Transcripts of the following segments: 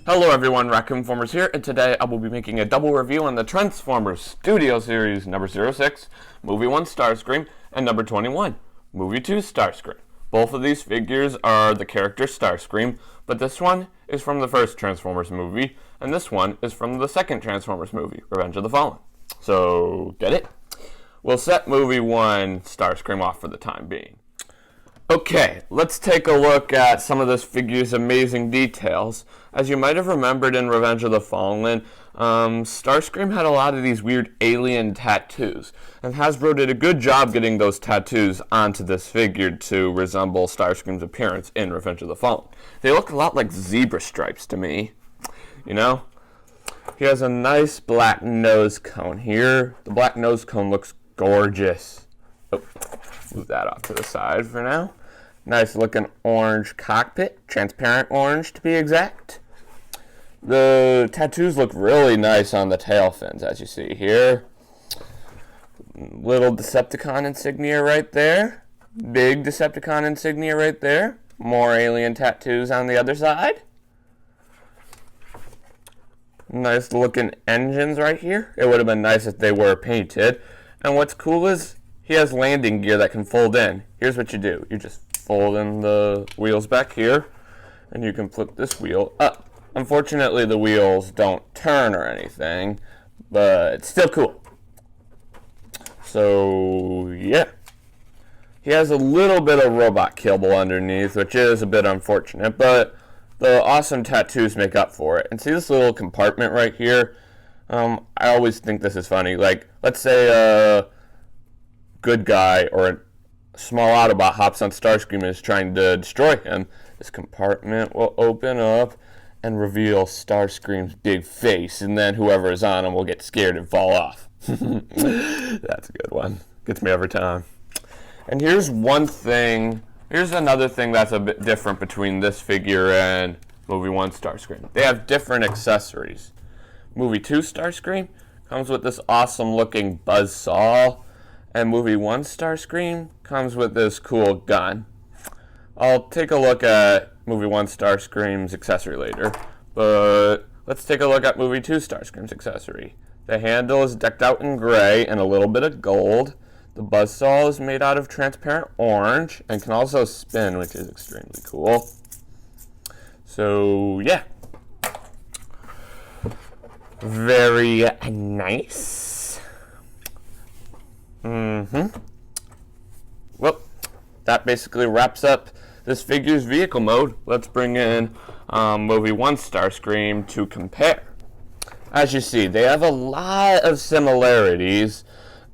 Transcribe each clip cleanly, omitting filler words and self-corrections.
Hello everyone, Raccoon-Formers here, and today I will be making a double review on the Transformers Studio Series number 06, Movie 1 Starscream, and number 21, Movie 2 Starscream. Both of these figures are the character Starscream, but this one is from the first Transformers movie, and this one is from the second Transformers movie, Revenge of the Fallen. So, get it? We'll set Movie 1 Starscream off for the time being. Okay, let's take a look at some of this figure's amazing details. As you might have remembered in Revenge of the Fallen, Starscream had a lot of these weird alien tattoos, and Hasbro did a good job getting those tattoos onto this figure to resemble Starscream's appearance in Revenge of the Fallen. They look a lot like zebra stripes to me, you know? He has a nice black nose cone here. The black nose cone looks gorgeous. Oh, move that off to the side for now. Nice looking orange cockpit, transparent orange to be exact. The tattoos look really nice on the tail fins, as you see here. Little Decepticon insignia right there. Big Decepticon insignia right there. More alien tattoos on the other side. Nice looking engines right here. It would have been nice if they were painted. And what's cool is he has landing gear that can fold in. Here's what you do. You just fold in the wheels back here, and you can flip this wheel up. Unfortunately, the wheels don't turn or anything, but it's still cool. So, yeah. He has a little bit of robot kibble underneath, which is a bit unfortunate, but the awesome tattoos make up for it. And see this little compartment right here? I always think this is funny. Like, let's say a good guy or a small Autobot hops on Starscream and is trying to destroy him. This compartment will open up and reveal Starscream's big face, and then whoever is on him will get scared and fall off. That's a good one. Gets me every time. And here's another thing that's a bit different between this figure and Movie 1 Starscream. They have different accessories. Movie 2 Starscream comes with this awesome looking buzzsaw, and Movie 1 Starscream comes with this cool gun. I'll take a look at Movie 1 Starscream's accessory later, but let's take a look at Movie 2 Starscream's accessory. The handle is decked out in gray and a little bit of gold. The buzzsaw is made out of transparent orange and can also spin, which is extremely cool. So, yeah. Very nice. Well, that basically wraps up this figure's vehicle mode. Let's bring in Movie 1 Starscream to compare. As you see, they have a lot of similarities,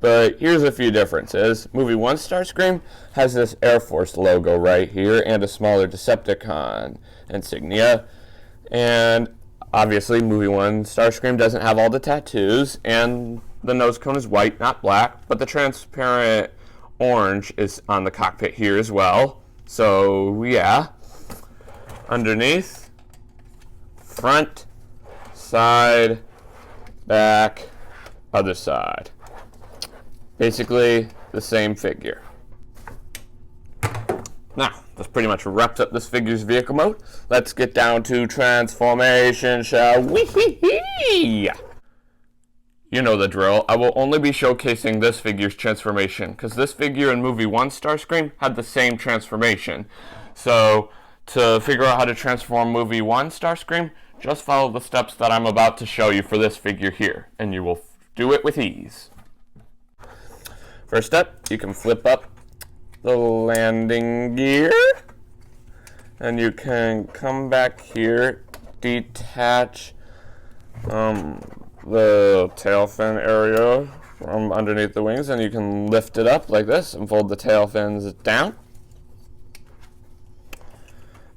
but here's a few differences. Movie 1 Starscream has this Air Force logo right here and a smaller Decepticon insignia. And obviously, Movie 1 Starscream doesn't have all the tattoos, and the nose cone is white, not black, but the transparent orange is on the cockpit here as well. So, yeah. Underneath, front, side, back, other side. Basically, the same figure. Now, that's pretty much wraps up this figure's vehicle mode. Let's get down to transformation, shall we? You know the drill. I will only be showcasing this figure's transformation, because this figure in Movie 1 Starscream had the same transformation. So, to figure out how to transform Movie 1 Starscream, just follow the steps that I'm about to show you for this figure here, and you will do it with ease. First up, you can flip up the landing gear, and you can come back here, detach the tail fin area from underneath the wings, and you can lift it up like this and fold the tail fins down.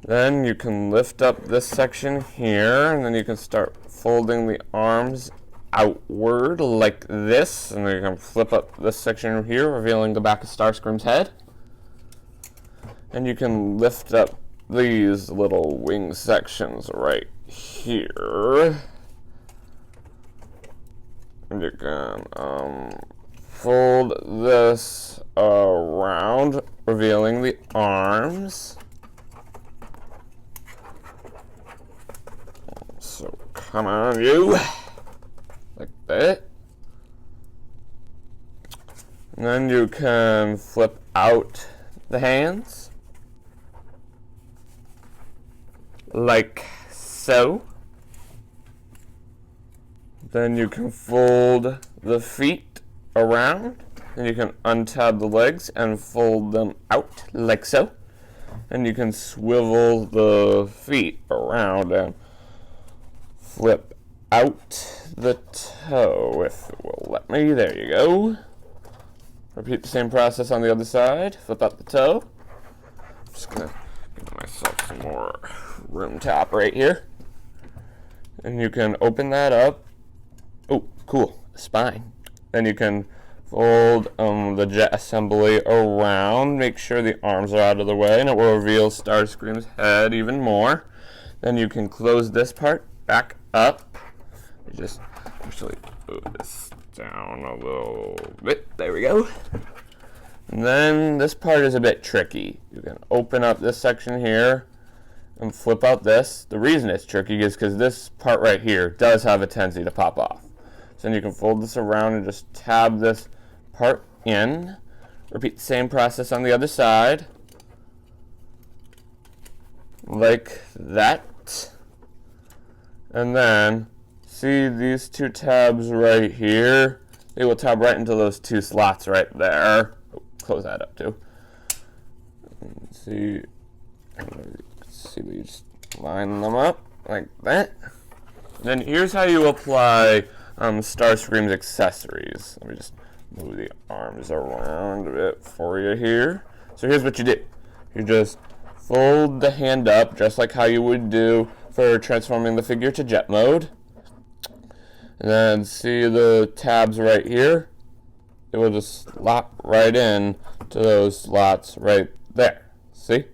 Then you can lift up this section here, and then you can start folding the arms outward like this, and then you can flip up this section here, revealing the back of Starscream's head. And you can lift up these little wing sections right here. And you can fold this around, revealing the arms. So come on, you. Like that. And then you can flip out the hands. Like so. Then you can fold the feet around. And you can untab the legs and fold them out like so. And you can swivel the feet around and flip out the toe, if it will let me. There you go. Repeat the same process on the other side. Flip out the toe. I'm just going to give myself some more room to operate here. And you can open that up. Oh, cool. Spine. Then you can fold the jet assembly around. Make sure the arms are out of the way, and it will reveal Starscream's head even more. Then you can close this part back up. You just actually move this down a little bit. There we go. And then this part is a bit tricky. You can open up this section here and flip out this. The reason it's tricky is because this part right here does have a tendency to pop off. So then you can fold this around and just tab this part in. Repeat the same process on the other side. Like that. And then, see these two tabs right here? They will tab right into those two slots right there. Oh, close that up too. And see, we just line them up like that. Then here's how you apply Starscream's accessories. Let me just move the arms around a bit for you here. So here's what you do. You just fold the hand up just like how you would do for transforming the figure to jet mode. And then see the tabs right here? It will just slot right in to those slots right there. See?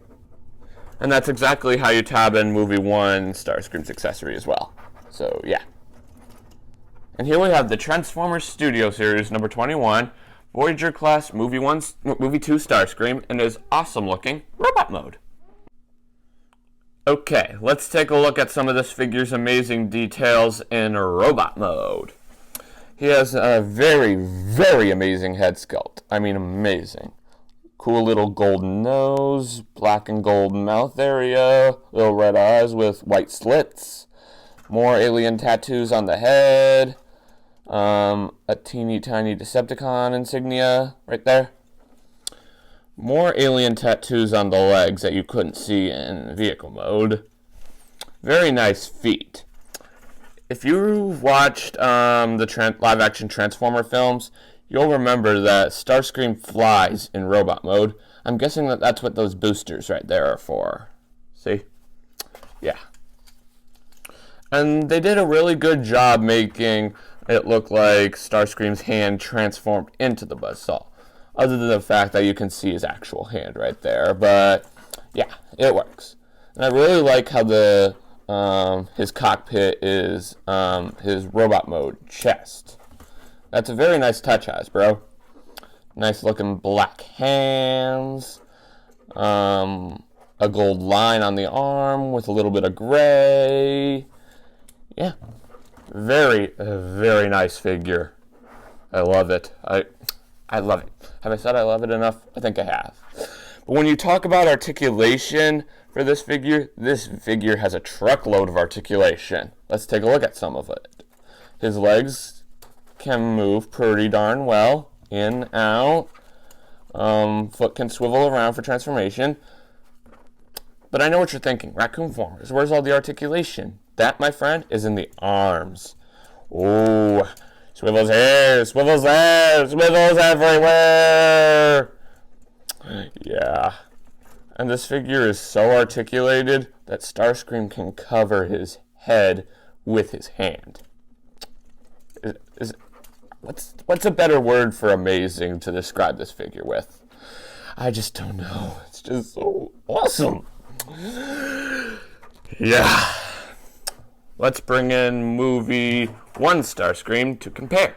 And that's exactly how you tab in Movie 1 Starscream's accessory as well. So yeah. And here we have the Transformers Studio Series number 21, Voyager Class Movie 2 Starscream, and his awesome looking robot mode. Okay, let's take a look at some of this figure's amazing details in robot mode. He has a very, very amazing head sculpt. I mean, amazing. Cool little golden nose, black and gold mouth area, little red eyes with white slits, more alien tattoos on the head, a teeny tiny Decepticon insignia right there. More alien tattoos on the legs that you couldn't see in vehicle mode. Very nice feet. If you've watched the live-action Transformer films, you'll remember that Starscream flies in robot mode. I'm guessing that that's what those boosters right there are for. See? Yeah. And they did a really good job making it look like Starscream's hand transformed into the buzzsaw. Other than the fact that you can see his actual hand right there. But, yeah, it works. And I really like how the his cockpit is his robot mode chest. That's a very nice touch, Hasbro. Nice looking black hands. A gold line on the arm with a little bit of gray. Yeah. Very, very nice figure. I love it. I love it. Have I said I love it enough? I think I have. But when you talk about articulation for this figure has a truckload of articulation. Let's take a look at some of it. His legs can move pretty darn well. In, out. Foot can swivel around for transformation. But I know what you're thinking. Raccoon-Formers. Where's all the articulation? That, my friend, is in the arms. Oh, swivels here, swivels there, swivels everywhere. Yeah. And this figure is so articulated that Starscream can cover his head with his hand. What's a better word for amazing to describe this figure with? I just don't know. It's just so awesome. Yeah. Let's bring in movie 1 Starscream to compare.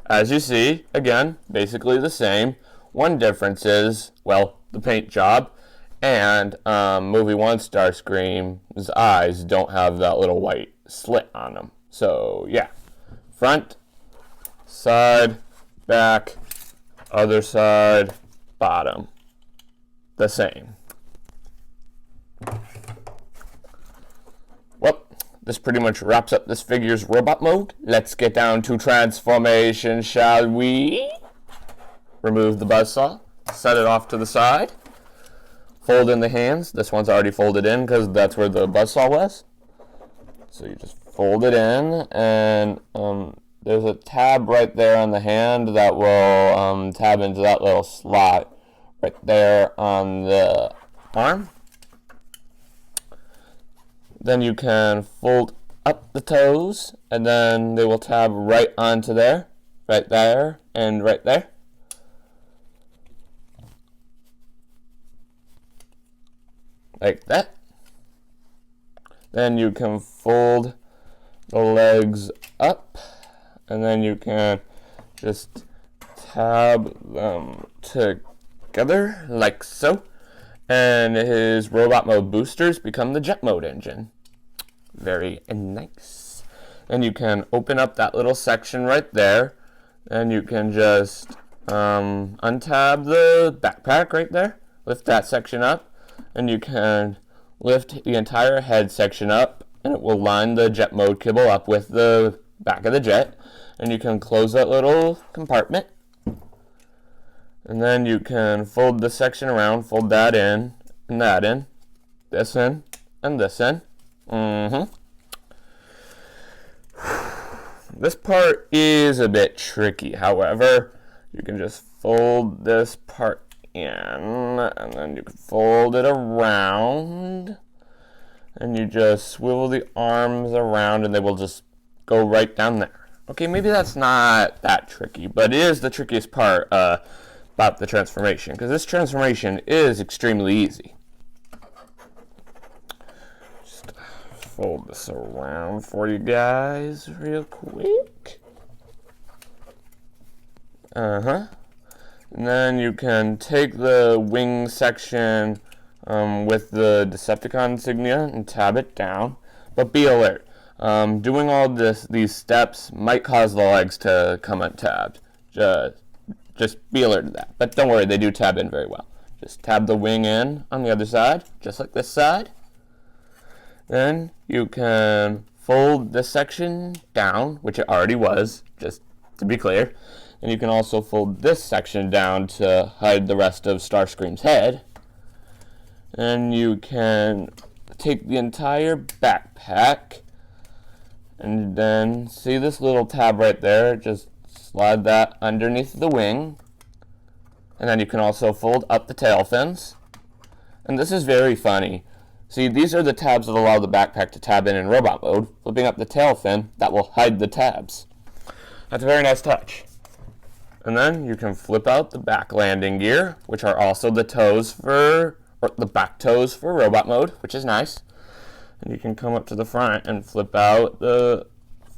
As you see, again, basically the same. One difference is, well, the paint job And movie 1 Starscream's eyes don't have that little white slit on them. So yeah, front, side, back, other side, bottom, the same. Well, this pretty much wraps up this figure's robot mode. Let's get down to transformation, shall we? Remove the buzzsaw, set it off to the side, fold in the hands. This one's already folded in because that's where the buzzsaw was. So you just fold it in, and there's a tab right there on the hand that will tab into that little slot right there on the arm. Then you can fold up the toes, and then they will tab right onto there, and right there. Like that. Then you can fold the legs up, and then you can just tab them together like so. And his robot mode boosters become the jet mode engine. Very nice. And you can open up that little section right there, and you can just untab the backpack right there, lift that section up, and you can lift the entire head section up, and it will line the jet mode kibble up with the back of the jet. And you can close that little compartment, and then you can fold this section around, fold that in, and that in, this in, and this in. This part is a bit tricky, however. You can just fold this part in, and then you can fold it around, and you just swivel the arms around, and they will just go right down there. Okay, maybe that's not that tricky, but it is the trickiest part about the transformation, because this transformation is extremely easy. Just fold this around for you guys real quick. And then you can take the wing section with the Decepticon insignia and tab it down. But be alert. Doing all these steps might cause the legs to come untabbed. Just be alert to that. But don't worry, they do tab in very well. Just tab the wing in on the other side, just like this side. Then you can fold this section down, which it already was, just to be clear. And you can also fold this section down to hide the rest of Starscream's head. And you can take the entire backpack, and then see this little tab right there, just slide that underneath the wing. And then you can also fold up the tail fins. And this is very funny. See, these are the tabs that allow the backpack to tab in robot mode. Flipping up the tail fin, that will hide the tabs. That's a very nice touch. And then you can flip out the back landing gear, which are also the toes for, or the back toes for robot mode, which is nice. And you can come up to the front and flip out the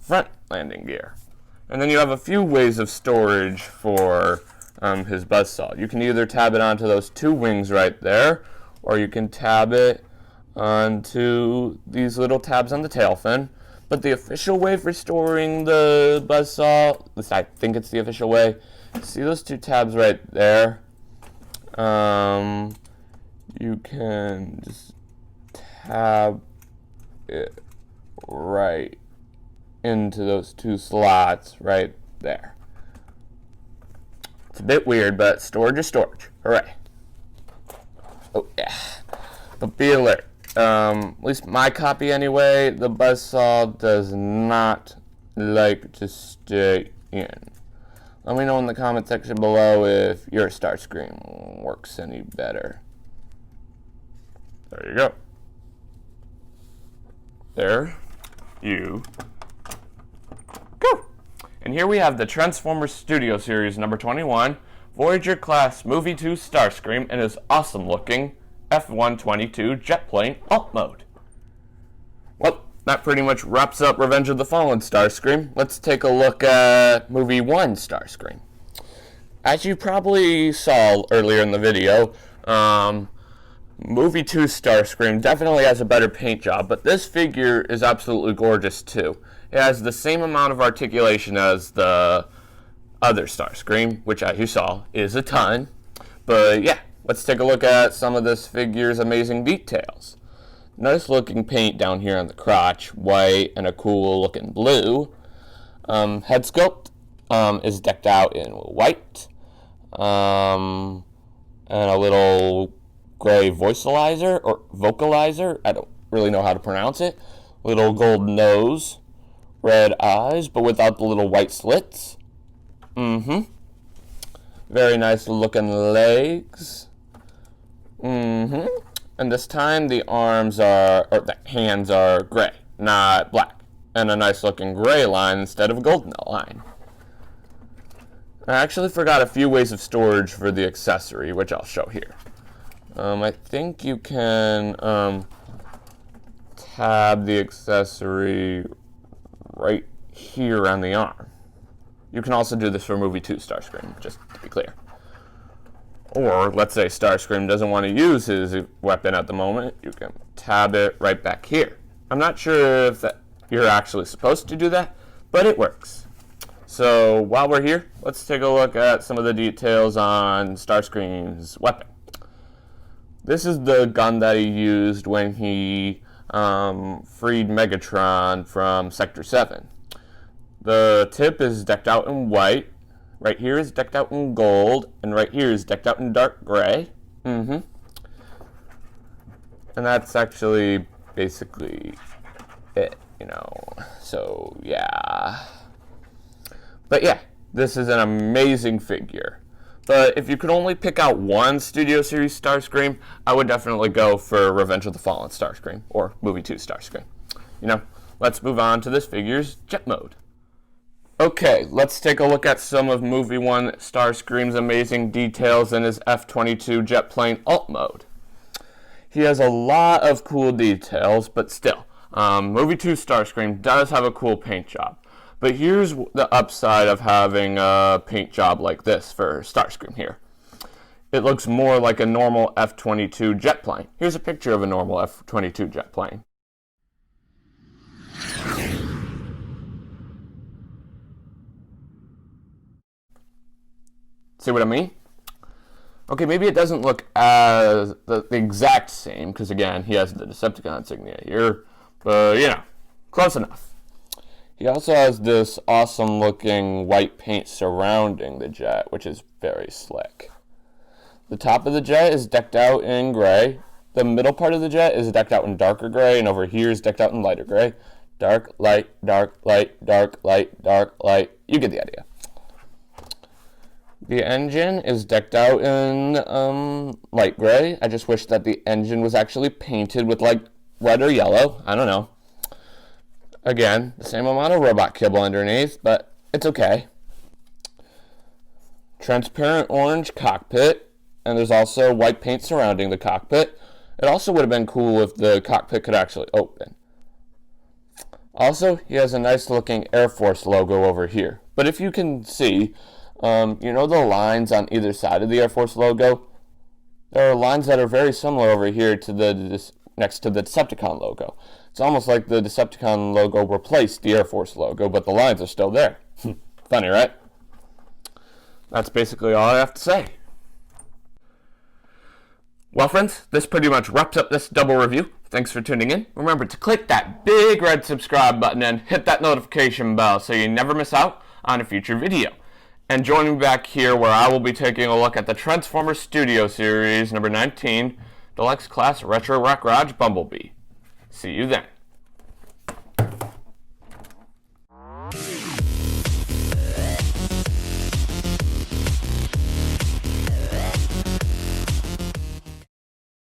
front landing gear. And then you have a few ways of storage for his buzzsaw. You can either tab it onto those two wings right there, or you can tab it onto these little tabs on the tail fin. But the official way for storing the buzzsaw, at least I think it's the official way, see those two tabs right there? You can just tab it right into those two slots right there. It's a bit weird, but storage is storage. Hooray. Oh, yeah. But be alert. At least my copy anyway, the buzzsaw does not like to stay in. Let me know in the comment section below if your Starscream works any better. There you go. There you go. And here we have the Transformers Studio Series number 21, Voyager Class Movie 2 Starscream in his awesome looking F-122 jet plane alt mode. Well, that pretty much wraps up Revenge of the Fallen Starscream. Let's take a look at Movie 1 Starscream. As you probably saw earlier in the video, Movie 2 Starscream definitely has a better paint job, but this figure is absolutely gorgeous too. It has the same amount of articulation as the other Starscream, which as you saw is a ton. But yeah, let's take a look at some of this figure's amazing details. Nice looking paint down here on the crotch, white and a cool looking blue. Head sculpt is decked out in white and a little gray vocalizer. I don't really know how to pronounce it. Little gold nose, red eyes, but without the little white slits. Very nice looking legs. And this time the the hands are gray, not black. And a nice looking gray line instead of a golden line. I actually forgot a few ways of storage for the accessory, which I'll show here. I think you can tab the accessory right here on the arm. You can also do this for Movie 2 Starscream, just to be clear. Or, let's say Starscream doesn't want to use his weapon at the moment, you can tab it right back here. I'm not sure if you're actually supposed to do that, but it works. So, while we're here, let's take a look at some of the details on Starscream's weapon. This is the gun that he used when he freed Megatron from Sector 7. The tip is decked out in white, right here is decked out in gold, and right here is decked out in dark gray. And that's actually basically it, so yeah. But yeah, this is an amazing figure. But if you could only pick out one Studio Series Starscream, I would definitely go for Revenge of the Fallen Starscream, or Movie 2 Starscream. Let's move on to this figure's jet mode. Okay, let's take a look at some of Movie 1 Starscream's amazing details in his F-22 jet plane alt mode. He has a lot of cool details, but still, Movie 2 Starscream does have a cool paint job. But here's the upside of having a paint job like this for Starscream here. It looks more like a normal F-22 jet plane. Here's a picture of a normal F-22 jet plane. See what I mean? Okay, maybe it doesn't look as the exact same, because again, he has the Decepticon insignia here, but close enough. He also has this awesome looking white paint surrounding the jet, which is very slick. The top of the jet is decked out in gray. The middle part of the jet is decked out in darker gray, and over here is decked out in lighter gray. Dark, light, dark, light, dark, light, dark, light. You get the idea. The engine is decked out in light gray. I just wish that the engine was actually painted with like red or yellow. I don't know. Again, the same amount of robot kibble underneath, but it's okay. Transparent orange cockpit, and there's also white paint surrounding the cockpit. It also would have been cool if the cockpit could actually open. Also, he has a nice looking Air Force logo over here. But if you can see, the lines on either side of the Air Force logo? There are lines that are very similar over here to next to the Decepticon logo. It's almost like the Decepticon logo replaced the Air Force logo, but the lines are still there. Funny, right? That's basically all I have to say. Well, friends, this pretty much wraps up this double review. Thanks for tuning in. Remember to click that big red subscribe button and hit that notification bell so you never miss out on a future video. And join me back here where I will be taking a look at the Transformers Studio Series number 19, Deluxe Class Retro Rock Garage Bumblebee. See you then.